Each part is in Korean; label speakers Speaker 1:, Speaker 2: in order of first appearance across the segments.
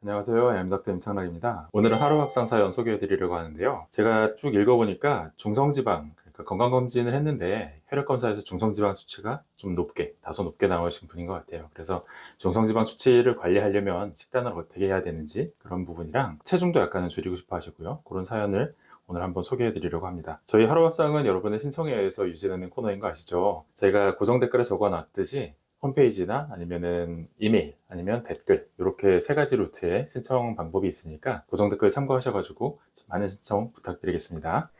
Speaker 1: 안녕하세요. 엠닥터 임창락입니다. 오늘은 하루 밥상 사연 소개해 드리려고 하는데요. 제가 쭉 읽어보니까 중성지방, 그러니까 건강검진을 했는데 혈액검사에서 중성지방 수치가 좀 높게, 다소 높게 나오신 분인 것 같아요. 그래서 중성지방 수치를 관리하려면 식단을 어떻게 해야 되는지 그런 부분이랑 체중도 약간은 줄이고 싶어 하시고요. 그런 사연을 오늘 한번 소개해 드리려고 합니다. 저희 하루밥상은 여러분의 신청에 의해서 유지되는 코너인 거 아시죠? 제가 고정 댓글에 적어 놨듯이 홈페이지나 아니면은 이메일 아니면 댓글 이렇게 세 가지 루트의 신청 방법이 있으니까 고정 댓글 참고하셔가지고 많은 신청 부탁드리겠습니다.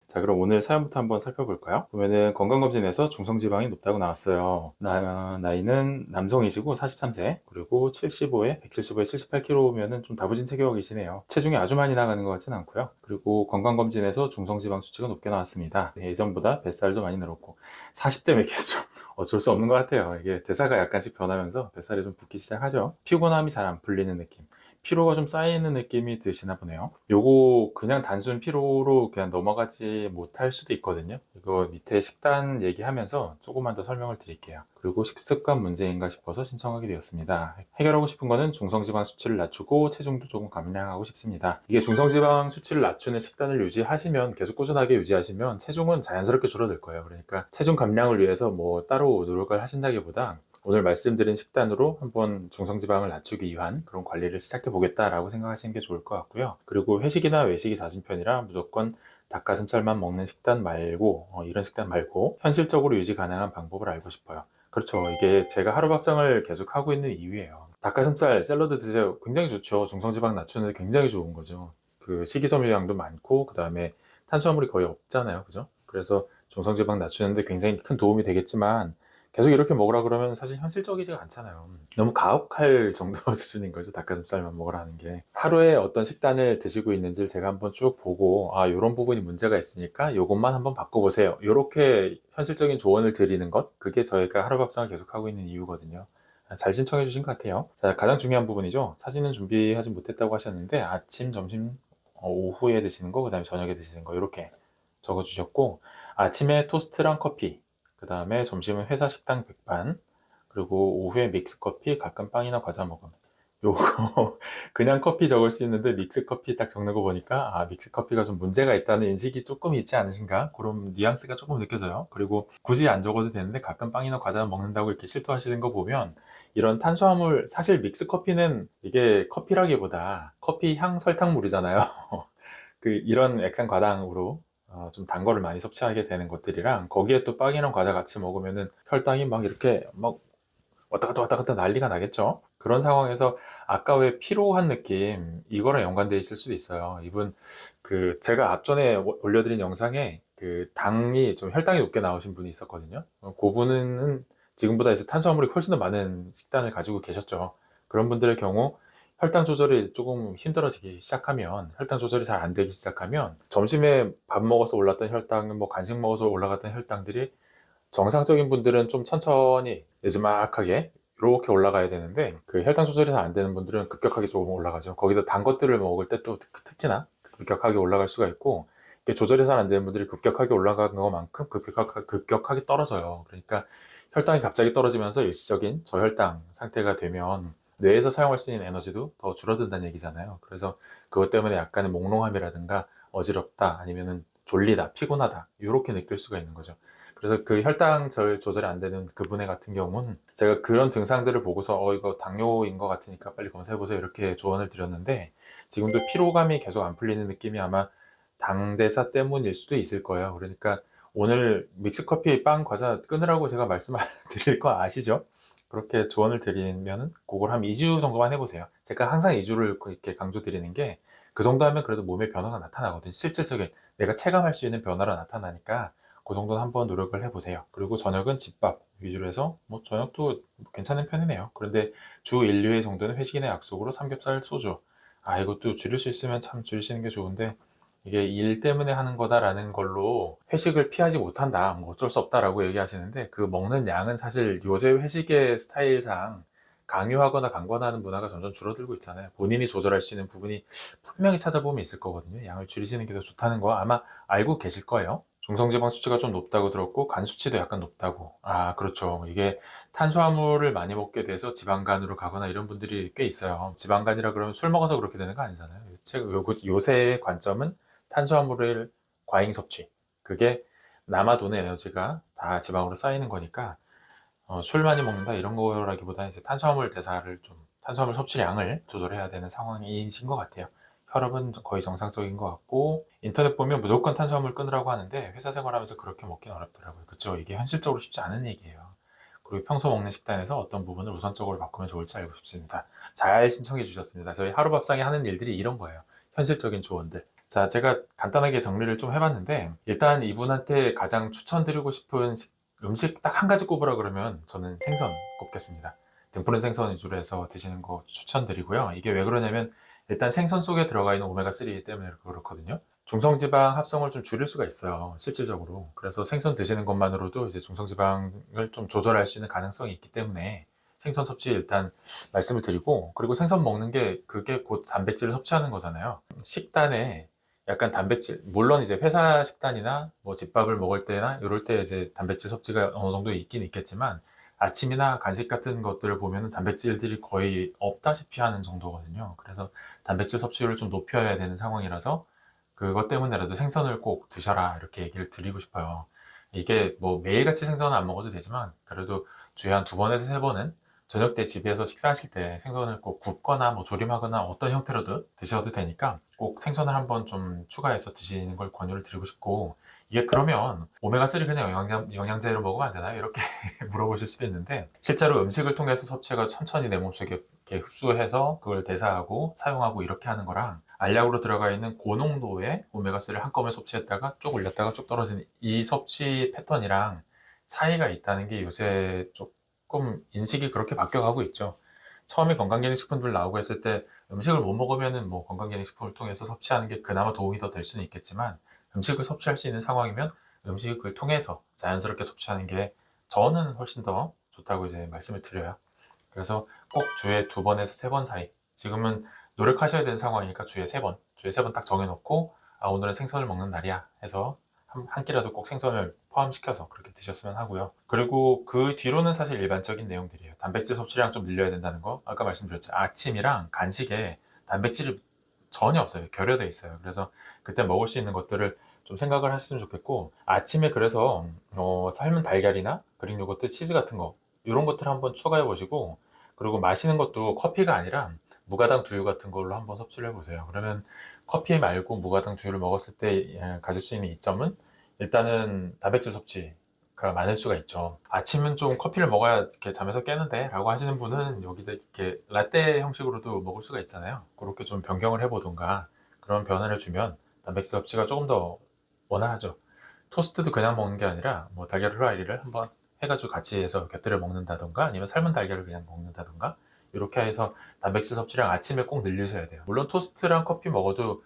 Speaker 1: 자, 그럼 오늘 사연부터 한번 살펴볼까요? 보면은 건강검진에서 중성지방이 높다고 나왔어요. 나이는 남성이시고 43세, 그리고 75에 175에 78kg면은 좀 다부진 체격이 계시네요. 체중이 아주 많이 나가는 것 같진 않고요. 그리고 건강검진에서 중성지방 수치가 높게 나왔습니다. 예전보다 뱃살도 많이 늘었고 40대면 이게 좀 어쩔 수 없는 것 같아요. 이게 대사가 약간씩 변하면서 뱃살이 좀 붓기 시작하죠. 피곤함이 잘 안 풀리는 느낌, 피로가 좀 쌓이는 느낌이 드시나 보네요. 요거 그냥 단순 피로로 그냥 넘어가지 못할 수도 있거든요. 이거 밑에 식단 얘기하면서 조금만 더 설명을 드릴게요. 그리고 식습관 문제인가 싶어서 신청하게 되었습니다. 해결하고 싶은 거는 중성지방 수치를 낮추고 체중도 조금 감량하고 싶습니다. 이게 중성지방 수치를 낮추는 식단을 유지하시면, 계속 꾸준하게 유지하시면 체중은 자연스럽게 줄어들 거예요. 그러니까 체중 감량을 위해서 뭐 따로 노력을 하신다기보다 오늘 말씀드린 식단으로 한번 중성지방을 낮추기 위한 그런 관리를 시작해 보겠다라고 생각하시는 게 좋을 것 같고요. 그리고 회식이나 외식이 잦은 편이라 무조건 닭가슴살만 먹는 식단 말고, 이런 식단 말고 현실적으로 유지 가능한 방법을 알고 싶어요. 그렇죠. 이게 제가 하루 밥상을 계속 하고 있는 이유예요. 닭가슴살 샐러드 드세요. 굉장히 좋죠. 중성지방 낮추는 데 굉장히 좋은 거죠. 그 식이섬유량도 많고, 그 다음에 탄수화물이 거의 없잖아요. 그죠? 그래서 중성지방 낮추는데 굉장히 큰 도움이 되겠지만, 계속 이렇게 먹으라 그러면 사실 현실적이지가 않잖아요. 너무 가혹할 정도 수준인 거죠. 닭가슴살만 먹으라는 게. 하루에 어떤 식단을 드시고 있는지를 제가 한번 쭉 보고, 아, 이런 부분이 문제가 있으니까 이것만 한번 바꿔보세요. 이렇게 현실적인 조언을 드리는 것, 그게 저희가 하루 밥상을 계속하고 있는 이유거든요. 잘 신청해 주신 것 같아요. 자, 가장 중요한 부분이죠. 사진은 준비하지 못했다고 하셨는데 아침, 점심, 오후에 드시는 거, 그 다음에 저녁에 드시는 거 이렇게 적어주셨고, 아침에 토스트랑 커피, 그 다음에 점심은 회사 식당 백반, 그리고 오후에 믹스커피, 가끔 빵이나 과자 먹음. 요거 그냥 커피 적을 수 있는데 믹스커피 딱 적는 거 보니까, 아, 믹스커피가 좀 문제가 있다는 인식이 조금 있지 않으신가? 그런 뉘앙스가 조금 느껴져요. 그리고 굳이 안 적어도 되는데 가끔 빵이나 과자 먹는다고 이렇게 실토하시는 거 보면, 이런 탄수화물, 사실 믹스커피는 이게 커피라기보다 커피 향 설탕물이잖아요. 이런 액상 과당으로 좀 단 거를 많이 섭취하게 되는 것들이랑, 거기에 또 빵이랑 과자 같이 먹으면은 혈당이 막 이렇게 막 왔다 갔다 왔다 갔다 난리가 나겠죠. 그런 상황에서 아까 왜 피로한 느낌, 이거랑 연관되어 있을 수도 있어요. 이분 제가 앞전에 올려드린 영상에 그 당이 좀 혈당이 높게 나오신 분이 있었거든요. 그분은 지금보다 이제 탄수화물이 훨씬 더 많은 식단을 가지고 계셨죠. 그런 분들의 경우 혈당 조절이 조금 힘들어지기 시작하면, 혈당 조절이 잘 안 되기 시작하면, 점심에 밥 먹어서 올랐던 혈당, 뭐 간식 먹어서 올라갔던 혈당들이 정상적인 분들은 좀 천천히 느지막하게 이렇게 올라가야 되는데, 그 혈당 조절이 잘 안 되는 분들은 급격하게 조금 올라가죠. 거기다 단 것들을 먹을 때 또 특히나 급격하게 올라갈 수가 있고, 이게 조절이 잘 안 되는 분들이 급격하게 올라가는 것만큼 급격하게 떨어져요. 그러니까 혈당이 갑자기 떨어지면서 일시적인 저혈당 상태가 되면 뇌에서 사용할 수 있는 에너지도 더 줄어든다는 얘기잖아요. 그래서 그것 때문에 약간의 몽롱함이라든가 어지럽다, 아니면은 졸리다, 피곤하다, 이렇게 느낄 수가 있는 거죠. 그래서 그 혈당 조절이 안 되는 그분의 같은 경우는 제가 그런 증상들을 보고서 이거 당뇨인 것 같으니까 빨리 검사해보세요 이렇게 조언을 드렸는데, 지금도 피로감이 계속 안 풀리는 느낌이 아마 당대사 때문일 수도 있을 거예요. 그러니까 오늘 믹스커피, 빵, 과자 끊으라고 제가 말씀드릴 거 아시죠? 그렇게 조언을 드리면 그걸 한 2주 정도만 해보세요. 제가 항상 2주를 이렇게 강조드리는 게, 그 정도 하면 그래도 몸에 변화가 나타나거든요. 실질적인 내가 체감할 수 있는 변화가 나타나니까 그 정도는 한번 노력을 해보세요. 그리고 저녁은 집밥 위주로 해서, 뭐 저녁도 괜찮은 편이네요. 그런데 주 1, 2회 정도는 회식이나 약속으로 삼겹살, 소주. 아, 이것도 줄일 수 있으면 참 줄이시는 게 좋은데, 이게 일 때문에 하는 거다라는 걸로 회식을 피하지 못한다, 뭐 어쩔 수 없다라고 얘기하시는데, 그 먹는 양은 사실 요새 회식의 스타일상 강요하거나 강권하는 문화가 점점 줄어들고 있잖아요. 본인이 조절할 수 있는 부분이 분명히 찾아보면 있을 거거든요. 양을 줄이시는 게 더 좋다는 거 아마 알고 계실 거예요. 중성지방 수치가 좀 높다고 들었고 간 수치도 약간 높다고. 아, 그렇죠. 이게 탄수화물을 많이 먹게 돼서 지방간으로 가거나 이런 분들이 꽤 있어요. 지방간이라 그러면 술 먹어서 그렇게 되는 거 아니잖아요. 요새의 관점은 탄수화물을 과잉 섭취. 그게 남아 도는 에너지가 다 지방으로 쌓이는 거니까 술 많이 먹는다 이런 거라기보다 이제 탄수화물 섭취량을 조절해야 되는 상황이신 것 같아요. 혈압은 거의 정상적인 것 같고, 인터넷 보면 무조건 탄수화물 끊으라고 하는데 회사 생활하면서 그렇게 먹긴 어렵더라고요. 그쵸? 이게 현실적으로 쉽지 않은 얘기예요. 그리고 평소 먹는 식단에서 어떤 부분을 우선적으로 바꾸면 좋을지 알고 싶습니다. 잘 신청해 주셨습니다. 저희 하루밥상에 하는 일들이 이런 거예요. 현실적인 조언들. 자, 제가 간단하게 정리를 좀 해봤는데, 일단 이분한테 가장 추천드리고 싶은 음식 딱 한 가지 꼽으라 그러면 저는 생선 꼽겠습니다. 등푸른 생선 위주로 해서 드시는 거 추천드리고요. 이게 왜 그러냐면 일단 생선 속에 들어가 있는 오메가3 때문에 그렇거든요. 중성지방 합성을 좀 줄일 수가 있어요. 실질적으로. 그래서 생선 드시는 것만으로도 이제 중성지방을 좀 조절할 수 있는 가능성이 있기 때문에 생선 섭취 일단 말씀을 드리고, 그리고 생선 먹는 게 그게 곧 단백질을 섭취하는 거잖아요. 식단에 약간 단백질, 물론 이제 회사 식단이나 뭐 집밥을 먹을 때나 이럴 때 이제 단백질 섭취가 어느 정도 있긴 있겠지만 아침이나 간식 같은 것들을 보면 단백질들이 거의 없다시피 하는 정도거든요. 그래서 단백질 섭취율을 좀 높여야 되는 상황이라서 그것 때문에라도 생선을 꼭 드셔라 이렇게 얘기를 드리고 싶어요. 이게 뭐 매일같이 생선은 안 먹어도 되지만 그래도 주에 한 두 번에서 세 번은 저녁 때 집에서 식사하실 때 생선을 꼭 굽거나 뭐 조림하거나 어떤 형태로든 드셔도 되니까 꼭 생선을 한번 좀 추가해서 드시는 걸 권유를 드리고 싶고, 이게 그러면 오메가3 그냥 영양제로 먹으면 안 되나요? 이렇게 물어보실 수도 있는데, 실제로 음식을 통해서 섭취가 천천히 내 몸속에 이렇게 흡수해서 그걸 대사하고 사용하고 이렇게 하는 거랑 알약으로 들어가 있는 고농도의 오메가3를 한꺼번에 섭취했다가 쭉 올렸다가 쭉 떨어지는 이 섭취 패턴이랑 차이가 있다는 게 요새 조금 인식이 그렇게 바뀌어가고 있죠. 처음에 건강기능식품들 나오고 했을 때 음식을 못 먹으면은 뭐 건강기능식품을 통해서 섭취하는 게 그나마 도움이 더 될 수는 있겠지만, 음식을 섭취할 수 있는 상황이면 음식을 통해서 자연스럽게 섭취하는 게 저는 훨씬 더 좋다고 이제 말씀을 드려요. 그래서 꼭 주에 두 번에서 세 번 사이. 지금은 노력하셔야 되는 상황이니까 주에 세 번 딱 정해놓고, 아, 오늘은 생선을 먹는 날이야 해서 한 끼라도 꼭 생선을 포함시켜서 그렇게 드셨으면 하고요. 그리고 그 뒤로는 사실 일반적인 내용들이에요. 단백질 섭취량 좀 늘려야 된다는 거. 아까 말씀드렸죠. 아침이랑 간식에 단백질이 전혀 없어요. 결여돼 있어요. 그래서 그때 먹을 수 있는 것들을 좀 생각을 하셨으면 좋겠고, 아침에 그래서 삶은 달걀이나 그릭 요거트, 치즈 같은 거 이런 것들 한번 추가해 보시고, 그리고 마시는 것도 커피가 아니라 무가당 두유 같은 걸로 한번 섭취를 해보세요. 그러면 커피 말고 무가당 두유를 먹었을 때 가질 수 있는 이점은 일단은 단백질 섭취가 많을 수가 있죠. 아침은 좀 커피를 먹어야 이렇게 잠에서 깨는데 라고 하시는 분은 여기다 이렇게 라떼 형식으로도 먹을 수가 있잖아요. 그렇게 좀 변경을 해보던가 그런 변화를 주면 단백질 섭취가 조금 더 원활하죠. 토스트도 그냥 먹는 게 아니라 뭐 달걀 후라이를 한번 해가지고 같이 해서 곁들여 먹는다던가 아니면 삶은 달걀을 그냥 먹는다던가 이렇게 해서 단백질 섭취량 아침에 꼭 늘리셔야 돼요. 물론 토스트랑 커피 먹어도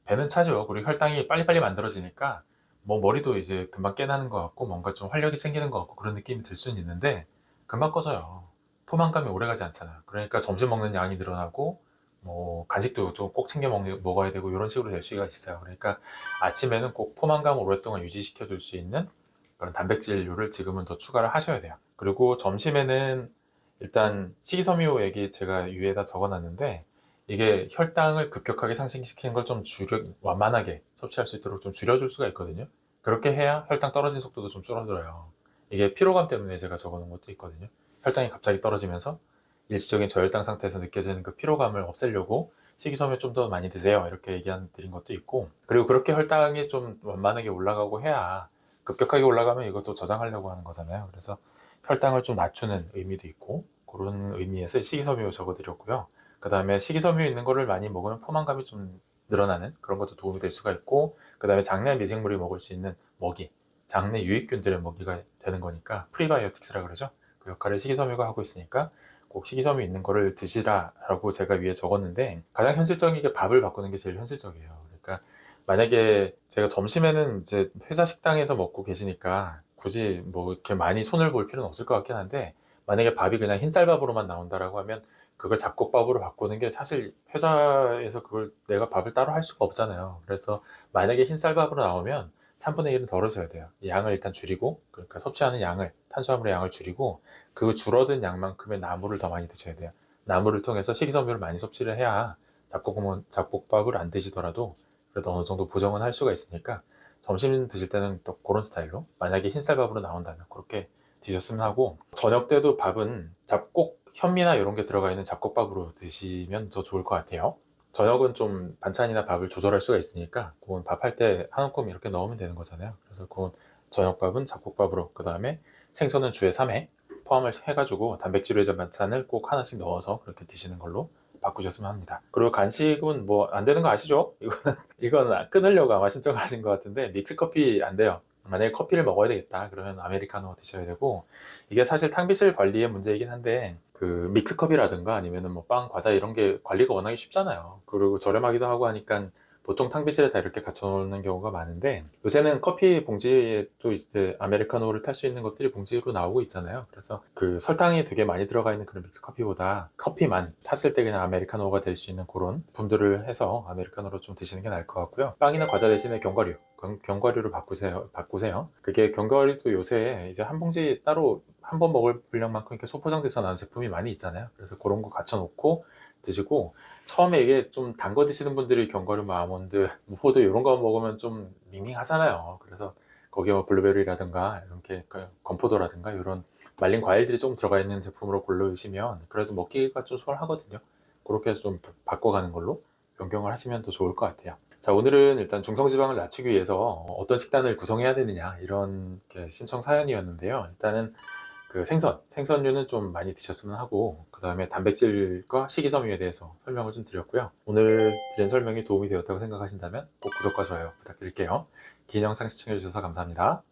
Speaker 1: 배는 차죠. 그리고 혈당이 빨리빨리 만들어지니까 뭐 머리도 이제 금방 깨나는 것 같고 뭔가 좀 활력이 생기는 것 같고 그런 느낌이 들 수는 있는데 금방 꺼져요. 포만감이 오래가지 않잖아요. 그러니까 점심 먹는 양이 늘어나고 뭐 간식도 좀 꼭 챙겨 먹어야 되고 이런 식으로 될 수가 있어요. 그러니까 아침에는 꼭 포만감을 오랫동안 유지시켜 줄 수 있는 그런 단백질류를 지금은 더 추가를 하셔야 돼요. 그리고 점심에는 일단 식이섬유 얘기 제가 위에다 적어놨는데, 이게 혈당을 급격하게 상승시키는 걸 좀 완만하게 섭취할 수 있도록 좀 줄여줄 수가 있거든요. 그렇게 해야 혈당 떨어지는 속도도 좀 줄어들어요. 이게 피로감 때문에 제가 적어놓은 것도 있거든요. 혈당이 갑자기 떨어지면서 일시적인 저혈당 상태에서 느껴지는 그 피로감을 없애려고 식이섬유 좀 더 많이 드세요 이렇게 드린 것도 있고, 그리고 그렇게 혈당이 좀 완만하게 올라가고 해야, 급격하게 올라가면 이것도 저장하려고 하는 거잖아요. 그래서 혈당을 좀 낮추는 의미도 있고 그런 의미에서 식이섬유 적어드렸고요. 그 다음에 식이섬유 있는 거를 많이 먹으면 포만감이 좀 늘어나는 그런 것도 도움이 될 수가 있고, 그 다음에 장내 미생물이 먹을 수 있는 먹이, 장내 유익균들의 먹이가 되는 거니까 프리바이오틱스라 그러죠. 그 역할을 식이섬유가 하고 있으니까 꼭 식이섬유 있는 거를 드시라라고 제가 위에 적었는데, 가장 현실적인 게 밥을 바꾸는 게 제일 현실적이에요. 그러니까 만약에 제가 점심에는 이제 회사 식당에서 먹고 계시니까 굳이 뭐 이렇게 많이 손을 볼 필요는 없을 것 같긴 한데, 만약에 밥이 그냥 흰쌀밥으로만 나온다라고 하면 그걸 잡곡밥으로 바꾸는 게 사실 회사에서 그걸 내가 밥을 따로 할 수가 없잖아요. 그래서 만약에 흰쌀밥으로 나오면 3분의 1은 덜어줘야 돼요. 이 양을 일단 줄이고, 그러니까 섭취하는 양을, 탄수화물의 양을 줄이고, 그 줄어든 양만큼의 나물을 더 많이 드셔야 돼요. 나물을 통해서 식이섬유를 많이 섭취를 해야 잡곡밥을 안 드시더라도 그래도 어느 정도 보정은 할 수가 있으니까 점심 드실 때는 또 그런 스타일로, 만약에 흰쌀밥으로 나온다면 그렇게 드셨으면 하고, 저녁 때도 밥은 잡곡, 현미나 이런 게 들어가 있는 잡곡밥으로 드시면 더 좋을 것 같아요. 저녁은 좀 반찬이나 밥을 조절할 수가 있으니까 그건 밥할 때 한 움큼 이렇게 넣으면 되는 거잖아요. 그래서 그건 저녁밥은 잡곡밥으로, 그 다음에 생선은 주에 3회 포함을 해가지고 단백질 외전 반찬을 꼭 하나씩 넣어서 그렇게 드시는 걸로 바꾸셨으면 합니다. 그리고 간식은 뭐 안 되는 거 아시죠? 이건 끊으려고 아마 신청하신 것 같은데, 믹스커피 안 돼요. 만약에 커피를 먹어야 되겠다 그러면 아메리카노 드셔야 되고, 이게 사실 탕비실 관리의 문제이긴 한데, 그 믹스컵이라든가 아니면은 뭐 빵, 과자 이런 게 관리가 워낙에 쉽잖아요. 그리고 저렴하기도 하고 하니까 보통 탕비실에 다 이렇게 갖춰놓는 경우가 많은데, 요새는 커피 봉지에 또 이제 아메리카노를 탈 수 있는 것들이 봉지로 나오고 있잖아요. 그래서 그 설탕이 되게 많이 들어가 있는 그런 믹스커피보다 커피만 탔을 때 그냥 아메리카노가 될 수 있는 그런 분들을 해서 아메리카노로 좀 드시는 게 나을 것 같고요. 빵이나 과자 대신에 견과류, 견과류를 바꾸세요. 그게 견과류도 요새 이제 한 봉지 따로 한 번 먹을 분량만큼 이렇게 소포장돼서 나온 제품이 많이 있잖아요. 그래서 그런 거 갖춰 놓고 드시고, 처음에 이게 좀 단 거 드시는 분들이 견과류, 뭐 아몬드, 뭐 포도 이런 거 먹으면 좀 밍밍하잖아요. 그래서 거기에 뭐 블루베리라든가 이렇게 건포도라든가 이런 말린 과일들이 좀 들어가 있는 제품으로 고르시면 그래도 먹기가 좀 수월하거든요. 그렇게 해서 좀 바꿔가는 걸로 변경을 하시면 더 좋을 것 같아요. 자, 오늘은 일단 중성지방을 낮추기 위해서 어떤 식단을 구성해야 되느냐, 이런 신청 사연이었는데요. 일단은 그 생선류는 좀 많이 드셨으면 하고, 그 다음에 단백질과 식이섬유에 대해서 설명을 좀 드렸고요. 오늘 드린 설명이 도움이 되었다고 생각하신다면 꼭 구독과 좋아요 부탁드릴게요. 긴 영상 시청해주셔서 감사합니다.